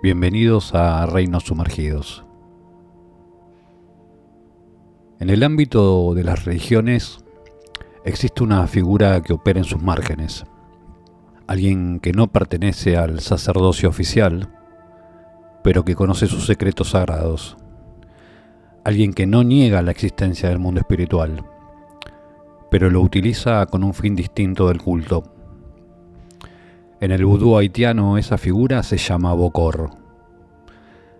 Bienvenidos a Reinos Sumergidos. En el ámbito de las religiones existe una figura que opera en sus márgenes, alguien que no pertenece al sacerdocio oficial, pero que conoce sus secretos sagrados, alguien que no niega la existencia del mundo espiritual, pero lo utiliza con un fin distinto del culto. En el vudú haitiano esa figura se llama Bokor.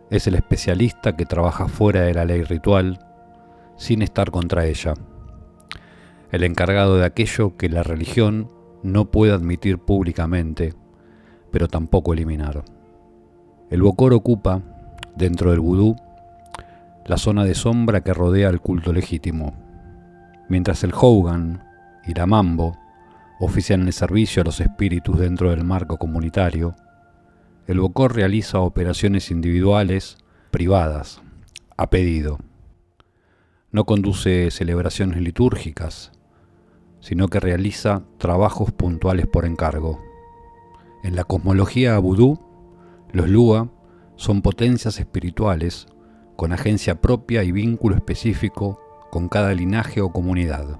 Es el especialista que trabaja fuera de la ley ritual, sin estar contra ella. El encargado de aquello que la religión no puede admitir públicamente, pero tampoco eliminar. El Bokor ocupa, dentro del vudú, la zona de sombra que rodea al culto legítimo, mientras el Houngan y la Mambo ofician el servicio a los espíritus dentro del marco comunitario. El Bokor realiza operaciones individuales, privadas, a pedido. No conduce celebraciones litúrgicas, sino que realiza trabajos puntuales por encargo. En la cosmología vudú, los Lua son potencias espirituales con agencia propia y vínculo específico con cada linaje o comunidad.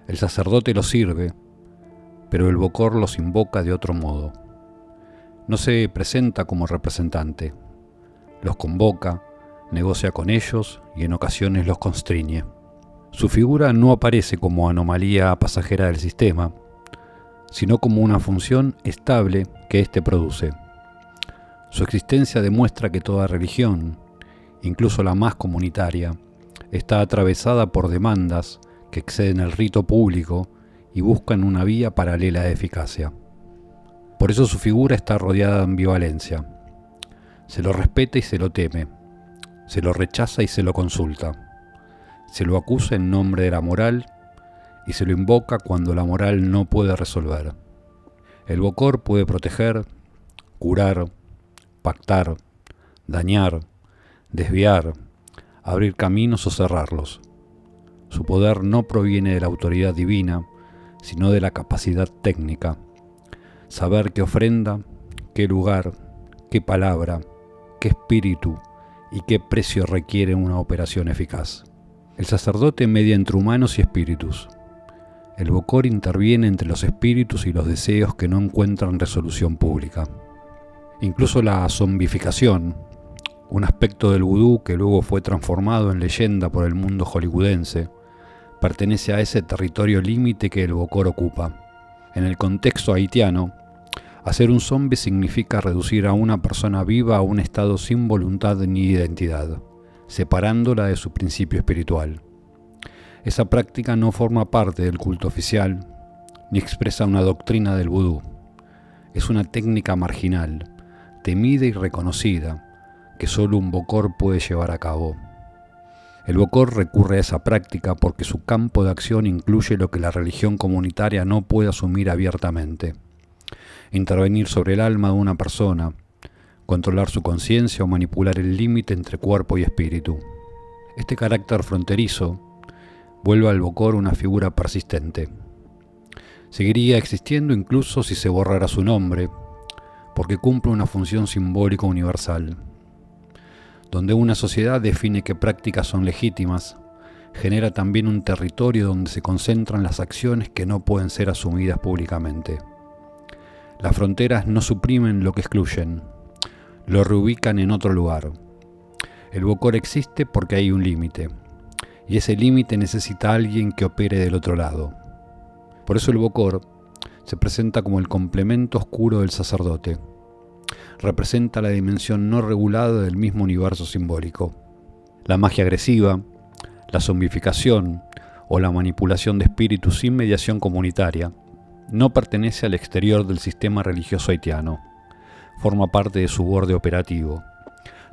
El sacerdote los sirve, pero el Bokor los invoca de otro modo. No se presenta como representante, los convoca, negocia con ellos y en ocasiones los constriñe. Su figura no aparece como anomalía pasajera del sistema, sino como una función estable que éste produce. Su existencia demuestra que toda religión, incluso la más comunitaria, está atravesada por demandas que exceden el rito público y buscan una vía paralela de eficacia. Por eso su figura está rodeada de ambivalencia. Se lo respeta y se lo teme, se lo rechaza y se lo consulta, se lo acusa en nombre de la moral y se lo invoca cuando la moral no puede resolver. El Bokor puede proteger, curar, pactar, dañar, desviar, abrir caminos o cerrarlos. Su poder no proviene de la autoridad divina, sino de la capacidad técnica. Saber qué ofrenda, qué lugar, qué palabra, qué espíritu y qué precio requiere una operación eficaz. El sacerdote media entre humanos y espíritus. El Bokor interviene entre los espíritus y los deseos que no encuentran resolución pública. Incluso la zombificación, un aspecto del vudú que luego fue transformado en leyenda por el mundo hollywoodense, pertenece a ese territorio límite que el Bokor ocupa. En el contexto haitiano, hacer un zombie significa reducir a una persona viva a un estado sin voluntad ni identidad, separándola de su principio espiritual. Esa práctica no forma parte del culto oficial, ni expresa una doctrina del vudú. Es una técnica marginal, temida y reconocida, que solo un Bokor puede llevar a cabo. El Bokor recurre a esa práctica porque su campo de acción incluye lo que la religión comunitaria no puede asumir abiertamente: intervenir sobre el alma de una persona, controlar su conciencia o manipular el límite entre cuerpo y espíritu. Este carácter fronterizo vuelve al Bokor una figura persistente. Seguiría existiendo incluso si se borrara su nombre, porque cumple una función simbólica universal. Donde una sociedad define qué prácticas son legítimas, genera también un territorio donde se concentran las acciones que no pueden ser asumidas públicamente. Las fronteras no suprimen lo que excluyen, lo reubican en otro lugar. El Bokor existe porque hay un límite, y ese límite necesita a alguien que opere del otro lado. Por eso el Bokor se presenta como el complemento oscuro del sacerdote. Representa la dimensión no regulada del mismo universo simbólico. La magia agresiva, la zombificación o la manipulación de espíritus sin mediación comunitaria no pertenece al exterior del sistema religioso haitiano. Forma parte de su borde operativo,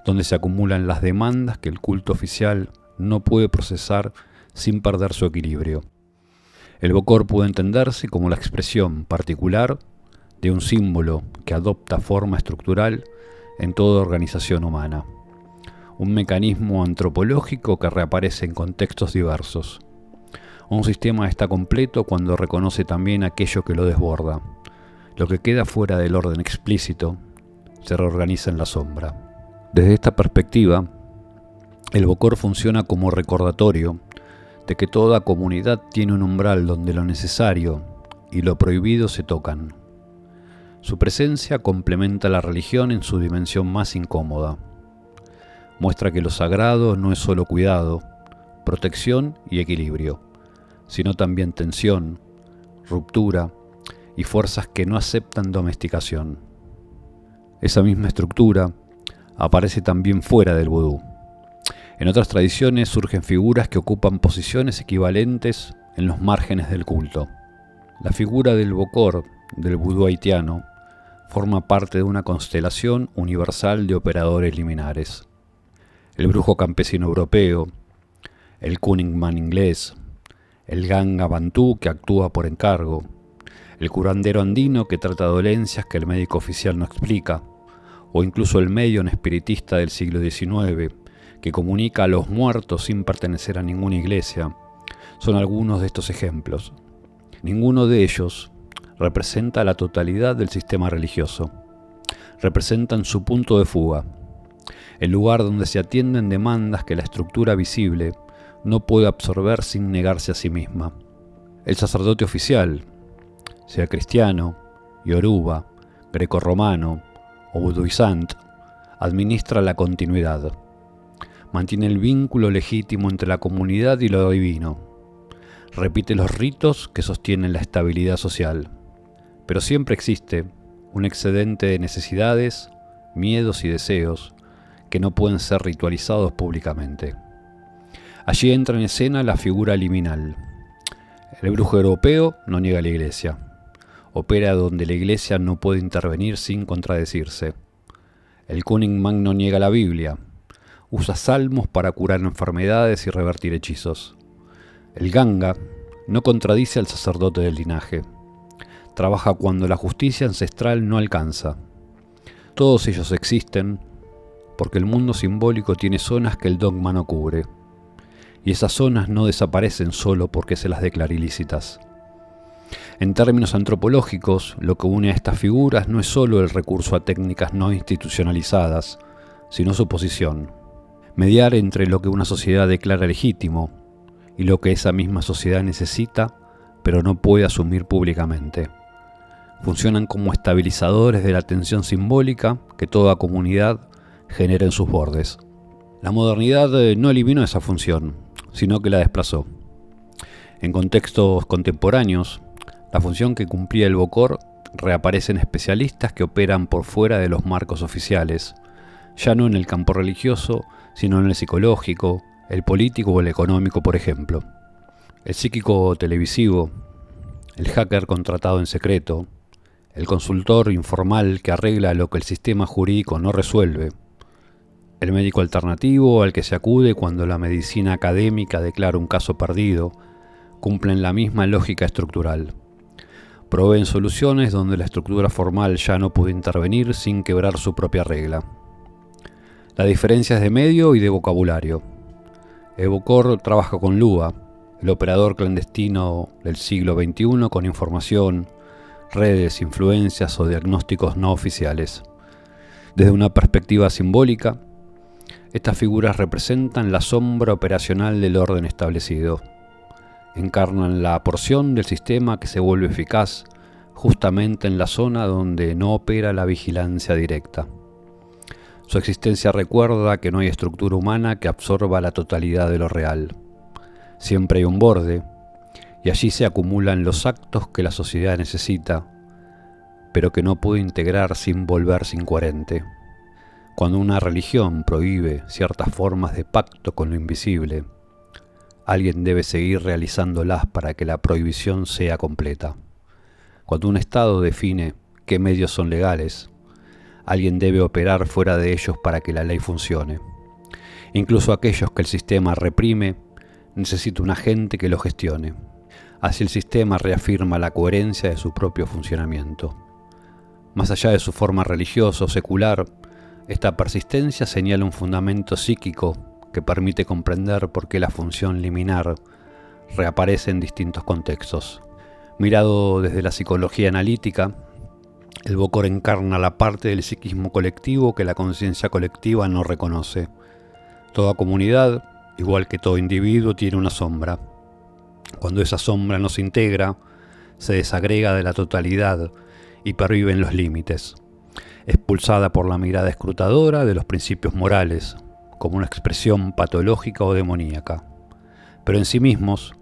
donde se acumulan las demandas que el culto oficial no puede procesar sin perder su equilibrio. El Bokor puede entenderse como la expresión particular de un símbolo que adopta forma estructural en toda organización humana. Un mecanismo antropológico que reaparece en contextos diversos. Un sistema está completo cuando reconoce también aquello que lo desborda. Lo que queda fuera del orden explícito se reorganiza en la sombra. Desde esta perspectiva, el Bokor funciona como recordatorio de que toda comunidad tiene un umbral donde lo necesario y lo prohibido se tocan. Su presencia complementa la religión en su dimensión más incómoda. Muestra que lo sagrado no es solo cuidado, protección y equilibrio, sino también tensión, ruptura y fuerzas que no aceptan domesticación. Esa misma estructura aparece también fuera del vudú. En otras tradiciones surgen figuras que ocupan posiciones equivalentes en los márgenes del culto. La figura del Bokor del vudú haitiano forma parte de una constelación universal de operadores liminares. El brujo campesino europeo, el Cunning Man inglés, el Ganga bantú que actúa por encargo, el curandero andino que trata dolencias que el médico oficial no explica, o incluso el medium espiritista del siglo XIX, que comunica a los muertos sin pertenecer a ninguna iglesia, son algunos de estos ejemplos. Ninguno de ellos representa la totalidad del sistema religioso. Representan su punto de fuga, el lugar donde se atienden demandas que la estructura visible no puede absorber sin negarse a sí misma. El sacerdote oficial, sea cristiano, yoruba, grecorromano o buduizant, administra la continuidad. Mantiene el vínculo legítimo entre la comunidad y lo divino. Repite los ritos que sostienen la estabilidad social. Pero siempre existe un excedente de necesidades, miedos y deseos que no pueden ser ritualizados públicamente. Allí entra en escena la figura liminal. El brujo europeo no niega la iglesia. Opera donde la iglesia no puede intervenir sin contradecirse. El Cunning Man no niega la Biblia. Usa salmos para curar enfermedades y revertir hechizos. El Ganga no contradice al sacerdote del linaje. Trabaja cuando la justicia ancestral no alcanza. Todos ellos existen porque el mundo simbólico tiene zonas que el dogma no cubre. Y esas zonas no desaparecen solo porque se las declara ilícitas. En términos antropológicos, lo que une a estas figuras no es solo el recurso a técnicas no institucionalizadas, sino su posición. Mediar entre lo que una sociedad declara legítimo y lo que esa misma sociedad necesita, pero no puede asumir públicamente. Funcionan como estabilizadores de la tensión simbólica que toda comunidad genera en sus bordes. La modernidad no eliminó esa función, sino que la desplazó. En contextos contemporáneos, la función que cumplía el Bokor reaparece en especialistas que operan por fuera de los marcos oficiales, ya no en el campo religioso, sino en el psicológico, el político o el económico, por ejemplo. El psíquico televisivo, el hacker contratado en secreto, el consultor informal que arregla lo que el sistema jurídico no resuelve, el médico alternativo al que se acude cuando la medicina académica declara un caso perdido, cumplen la misma lógica estructural. Proveen soluciones donde la estructura formal ya no puede intervenir sin quebrar su propia regla. La diferencia es de medio y de vocabulario. El Bokor trabaja con Lua, el operador clandestino del siglo XXI con información, redes, influencias o diagnósticos no oficiales. Desde una perspectiva simbólica, estas figuras representan la sombra operacional del orden establecido. Encarnan la porción del sistema que se vuelve eficaz justamente en la zona donde no opera la vigilancia directa. Su existencia recuerda que no hay estructura humana que absorba la totalidad de lo real. Siempre hay un borde, y allí se acumulan los actos que la sociedad necesita, pero que no puede integrar sin volverse incoherente. Cuando una religión prohíbe ciertas formas de pacto con lo invisible, alguien debe seguir realizándolas para que la prohibición sea completa. Cuando un Estado define qué medios son legales, alguien debe operar fuera de ellos para que la ley funcione. Incluso aquellos que el sistema reprime, necesita un agente que lo gestione. Así el sistema reafirma la coherencia de su propio funcionamiento. Más allá de su forma religiosa o secular, Esta persistencia señala un fundamento psíquico que permite comprender por qué la función liminar reaparece en distintos contextos. Mirado desde la psicología analítica, el Bokor encarna la parte del psiquismo colectivo que la conciencia colectiva no reconoce. Toda comunidad, igual que todo individuo, tiene una sombra. Cuando esa sombra no se integra, se desagrega de la totalidad y pervive en los límites, expulsada por la mirada escrutadora de los principios morales, como una expresión patológica o demoníaca. Pero en sí mismos,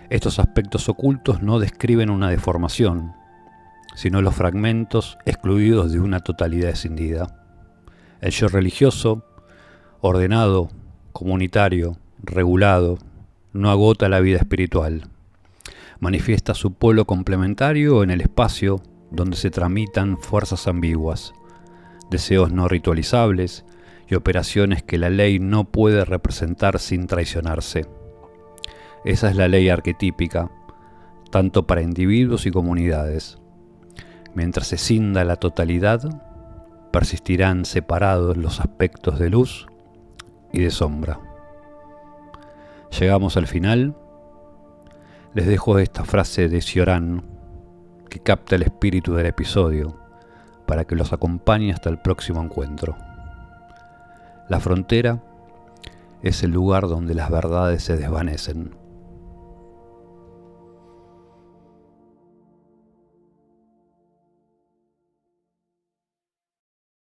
estos aspectos ocultos no describen una deformación, sino los fragmentos excluidos de una totalidad escindida. El yo religioso, ordenado, comunitario, regulado, no agota la vida espiritual. Manifiesta su polo complementario en el espacio donde se tramitan fuerzas ambiguas, deseos no ritualizables y operaciones que la ley no puede representar sin traicionarse. Esa es la ley arquetípica, tanto para individuos y comunidades. Mientras se cinda la totalidad, persistirán separados los aspectos de luz y de sombra. Llegamos al final. Les dejo esta frase de Cioran que capta el espíritu del episodio para que los acompañe hasta el próximo encuentro. La frontera es el lugar donde las verdades se desvanecen.